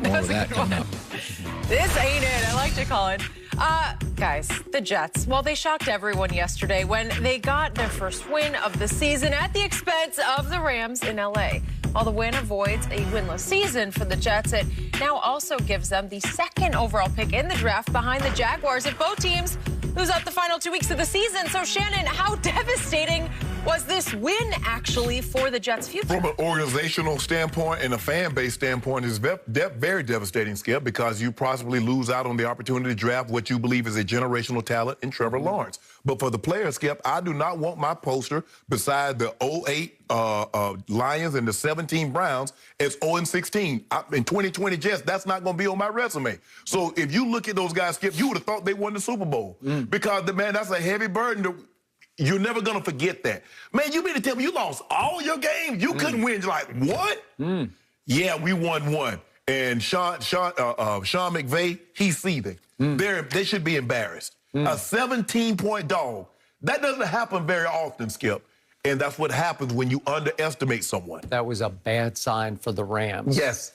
More of that coming up. This ain't it. I like to call it. Guys, the Jets, well, they shocked everyone yesterday when they got their first win of the season at the expense of the Rams in L.A. While the win avoids a winless season for the Jets, it now also gives them the second overall pick in the draft behind the Jaguars if both teams lose out the final 2 weeks of the season. So, Shannon, how devastating was this win actually for the Jets' future? From an organizational standpoint and a fan base standpoint, it's very devastating, Skip, because you possibly lose out on the opportunity to draft what you believe is a generational talent in Trevor Lawrence. But for the player, Skip, I do not want my poster beside the 08 Lions and the 17 Browns as 0-16. In 2020 Jets, that's not going to be on my resume. So if you look at those guys, Skip, you would have thought they won the Super Bowl. Because, man, that's a heavy burden. You're never going to forget that. Man, you mean to tell me you lost all your games? You couldn't win. You're like, what? Yeah, we won one. And Sean McVay, he's seething. They should be embarrassed. A 17-point dog. That doesn't happen very often, Skip. And that's what happens when you underestimate someone. That was a bad sign for the Rams. Yes.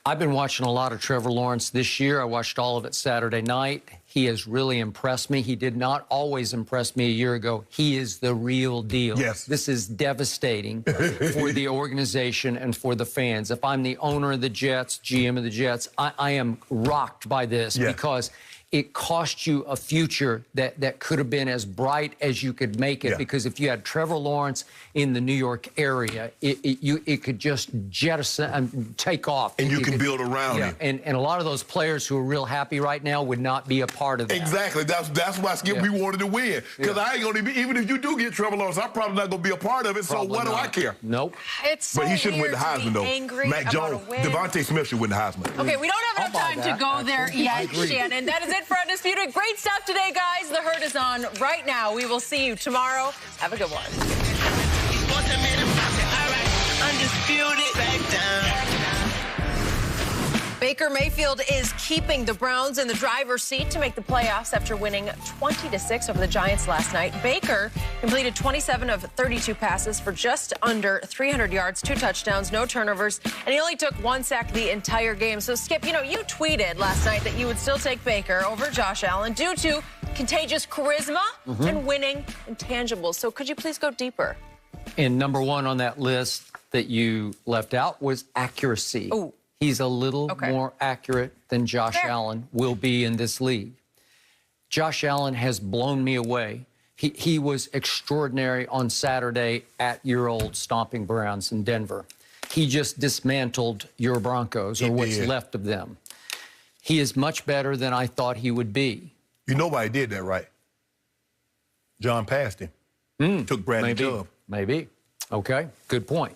I've been watching a lot of Trevor Lawrence this year. I watched all of it Saturday night. He has really impressed me. He did not always impress me a year ago. He is the real deal. Yes. This is devastating for the organization and for the fans. If I'm the owner of the Jets, GM of the Jets, I am rocked by this because it cost you a future that could have been as bright as you could make it. Because if you had Trevor Lawrence in the New York area, it could just jettison and take off. And you can build around it. And a lot of those players who are real happy right now would not be a part of that. Exactly. That's why, Skip, we wanted to win. Because I ain't going to be, even if you do get Trevor Lawrence, I'm probably not going to be a part of it. Probably so what do I care? Nope. It's so But he shouldn't win the Heisman, though. Mac Jones, Devontae Smith should win the Heisman. Okay, we don't have enough time to go there yet, Shannon. That is it for Undisputed. Great stuff today, guys. The herd is on right now. We will see you tomorrow. Have a good one. Undisputed, back down. Baker Mayfield is keeping the Browns in the driver's seat to make the playoffs after winning 20-6 over the Giants last night. Baker completed 27 of 32 passes for just under 300 yards, 2 touchdowns, no turnovers, and he only took 1 sack the entire game. So, Skip, you know, you tweeted last night that you would still take Baker over Josh Allen due to contagious charisma and winning intangibles. So could you please go deeper? And number one on that list that you left out was accuracy. Ooh. He's a little more accurate than Josh Allen will be in this league. Josh Allen has blown me away. He was extraordinary on Saturday at your old stomping Browns in Denver. He just dismantled your Broncos, or what's left of them. He is much better than I thought he would be. You know why he did that, right? John passed him. Took Bradley Chubb. Maybe. Okay, good point.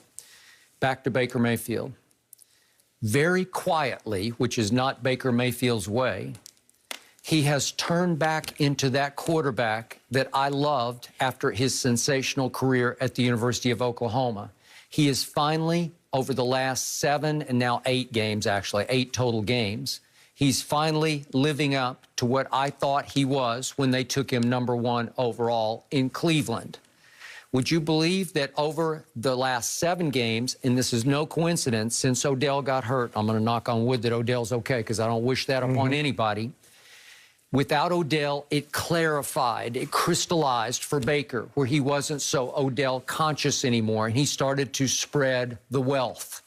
Back to Baker Mayfield. Very quietly, which is not Baker Mayfield's way, he has turned back into that quarterback that I loved after his sensational career at the University of Oklahoma. He is finally, over the last 7 and now 8 games, actually, 8 total games, he's finally living up to what I thought he was when they took him #1 overall in Cleveland. Would you believe that over the last 7 games, and this is no coincidence, since Odell got hurt, I'm going to knock on wood that Odell's okay because I don't wish that upon anybody. Without Odell, it clarified, it crystallized for Baker where he wasn't so Odell conscious anymore, and he started to spread the wealth.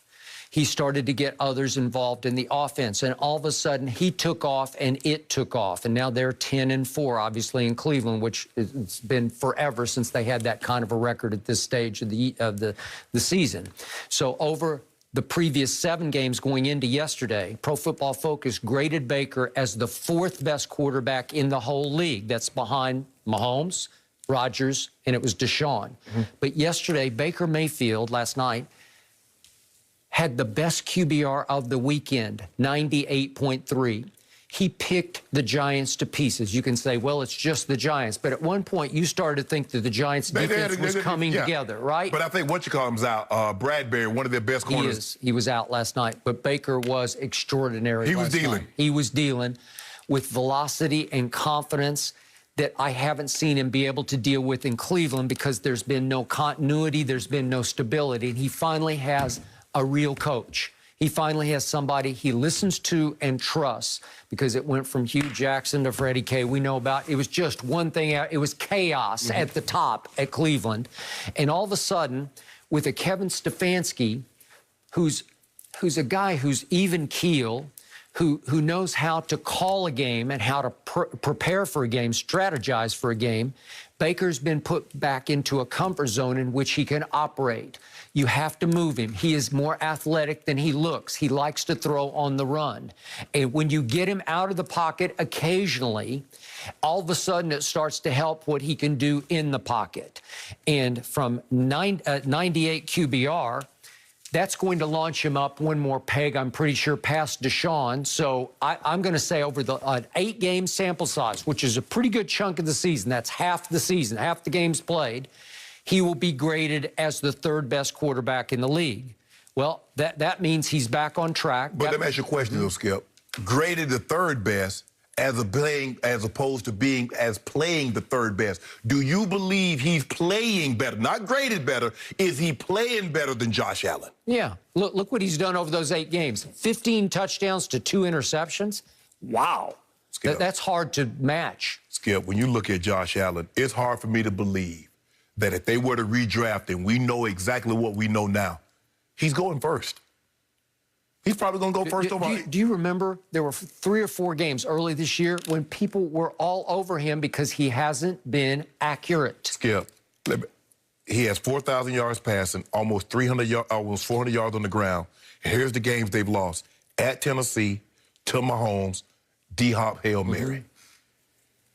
He started to get others involved in the offense, and all of a sudden he took off and it took off. And now they're 10-4, obviously, in Cleveland, which it's been forever since they had that kind of a record at this stage of the season. So over the previous 7 games going into yesterday, Pro Football Focus graded Baker as the 4th best quarterback in the whole league. That's behind Mahomes, Rodgers, and it was Deshaun. But yesterday, Baker Mayfield last night had the best QBR of the weekend, 98.3. He picked the Giants to pieces. You can say, well, it's just the Giants. But at one point, you started to think that the Giants' defense was coming together, right? But I think whatchamacallit's out. Bradbury, one of their best corners. He was out last night. But Baker was extraordinary. He was dealing. He was dealing with velocity and confidence that I haven't seen him be able to deal with in Cleveland because there's been no continuity, there's been no stability. And he finally has a real coach. He finally has somebody he listens to and trusts, because it went from Hugh Jackson to Freddie K. We know about it was just one thing out. It was chaos at the top at Cleveland. And all of a sudden, with a Kevin Stefanski, who's a guy who's even keel, who knows how to call a game and how to prepare for a game, strategize for a game, Baker's been put back into a comfort zone in which he can operate. You have to move him. He is more athletic than he looks. He likes to throw on the run. And when you get him out of the pocket occasionally, all of a sudden it starts to help what he can do in the pocket. And from 98 QBR, that's going to launch him up one more peg, I'm pretty sure, past Deshaun. So I'm going to say over the 8-game sample size, which is a pretty good chunk of the season, that's half the season, half the games played, he will be graded as the 3rd best quarterback in the league. Well, that means he's back on track. But let me ask you a question, though, Skip. Graded the 3rd best as opposed to playing the 3rd best. Do you believe he's playing better? Not graded better. Is he playing better than Josh Allen? Yeah. Look what he's done over those 8 games. 15 touchdowns to 2 interceptions. Wow. That's hard to match. Skip, when you look at Josh Allen, it's hard for me to believe that if they were to redraft him, we know exactly what we know now. He's going first. He's probably going to go first overall. Do you remember there were 3 or 4 games early this year when people were all over him because he hasn't been accurate? Skip, he has 4,000 yards passing, almost 400 yards on the ground. Here's the games they've lost. At Tennessee, to Mahomes, D-Hop, Hail Mary.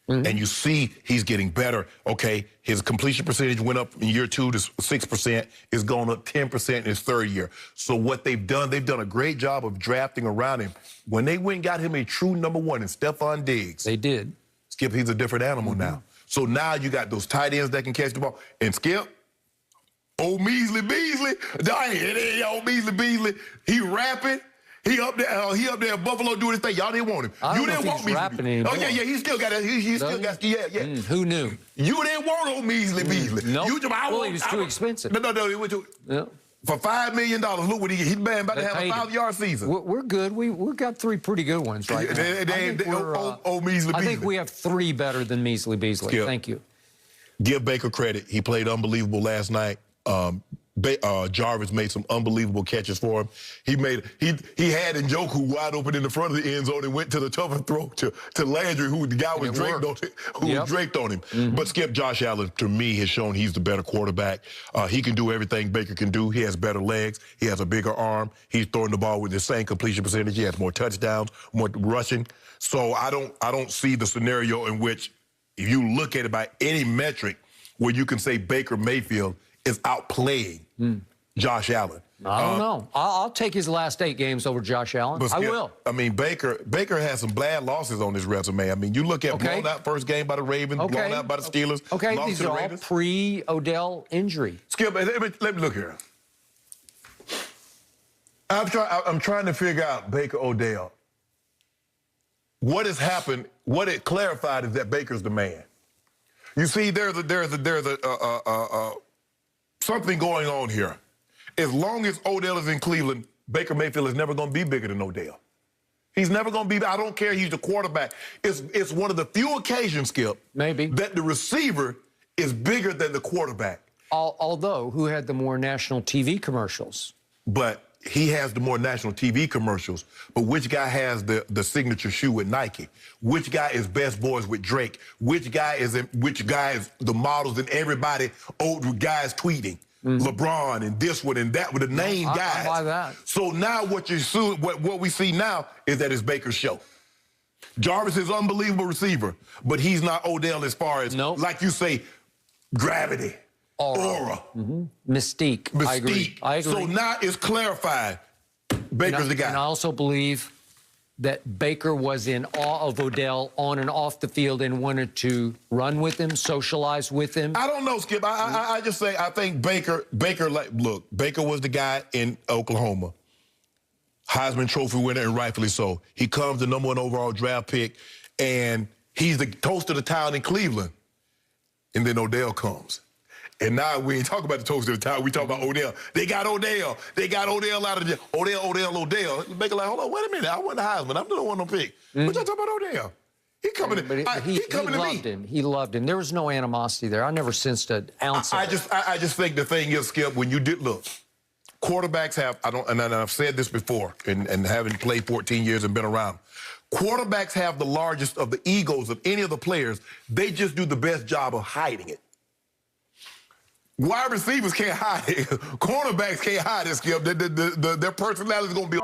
And you see he's getting better. Okay, his completion percentage went up in year 2 to 6%. It's gone up 10% in his 3rd year. So what they've done a great job of drafting around him. When they went and got him a true number 1 in Stephon Diggs. They did. Skip, he's a different animal now. So now you got those tight ends that can catch the ball. And Skip, old Measly Beasley, old Measly Beasley, he rapping. He up there in Buffalo doing his thing. Y'all didn't want him. You didn't want Measly. Oh, yeah, he still got that. He still got, yeah. Who knew? You didn't want old Measly Beasley. No. Well, he was too expensive. No, he went to... Yeah. For $5 million, look what he's about to have a 1,000-yard season. We're good. We've got 3 pretty good ones right now. Old Measly Beasley. I think we have 3 better than Measly Beasley. Skip. Thank you. Give Baker credit. He played unbelievable last night. Jarvis made some unbelievable catches for him. He had Njoku wide open in the front of the end zone and went to the tougher throw to Landry, who the guy was draped on him. But Skip, Josh Allen, to me, has shown he's the better quarterback. He can do everything Baker can do. He has better legs. He has a bigger arm. He's throwing the ball with the same completion percentage. He has more touchdowns, more rushing. So I don't see the scenario in which, if you look at it by any metric, where you can say Baker Mayfield is outplaying Josh Allen. I don't know. I'll take his last 8 games over Josh Allen. Skip, I will. I mean, Baker has some bad losses on his resume. I mean, you look at blown out first game by the Ravens, blown out by the Steelers. Okay, lost these to the are all Raiders. pre-Odell injury. Skip, let me look here. I'm trying to figure out Baker Odell. What has happened? What it clarified is that Baker's the man. You see, there's something going on here. As long as Odell is in Cleveland, Baker Mayfield is never going to be bigger than Odell. He's never going to be. I don't care. He's the quarterback. It's one of the few occasions, Skip, maybe, that the receiver is bigger than the quarterback. Although, who had the more national TV commercials? But he has the more national TV commercials. But which guy has the signature shoe with Nike? Which guy is best boys with Drake? Which guy is the models and everybody, old guys tweeting? LeBron and this one and that with the name guys. I buy that. So now what we see now is that it's Baker's show. Jarvis is an unbelievable receiver, but he's not Odell as far as, like you say, gravity, aura. Mystique. I agree. So now it's clarified. Baker's the guy. And I also believe that Baker was in awe of Odell on and off the field and wanted to run with him, socialize with him. I don't know, Skip. I just say I think Baker, look, Baker was the guy in Oklahoma. Heisman Trophy winner, and rightfully so. He comes the #1 overall draft pick, and he's the toast of the town in Cleveland. And then Odell comes. And now we ain't talking about the toast of the town. We talk about Odell. They got Odell. They got Odell out of the Odell. Make it like, hold on, wait a minute. I want the Heisman. I'm the one to pick. What y'all talking about Odell? He coming to me. He loved him. There was no animosity there. I never sensed an ounce of it. I just think the thing is, Skip, when you did look, quarterbacks have, and I've said this before, and having played 14 years and been around, quarterbacks have the largest of the egos of any of the players. They just do the best job of hiding it. Wide receivers can't hide it. Cornerbacks can't hide it, Skip. Their personality is going to be...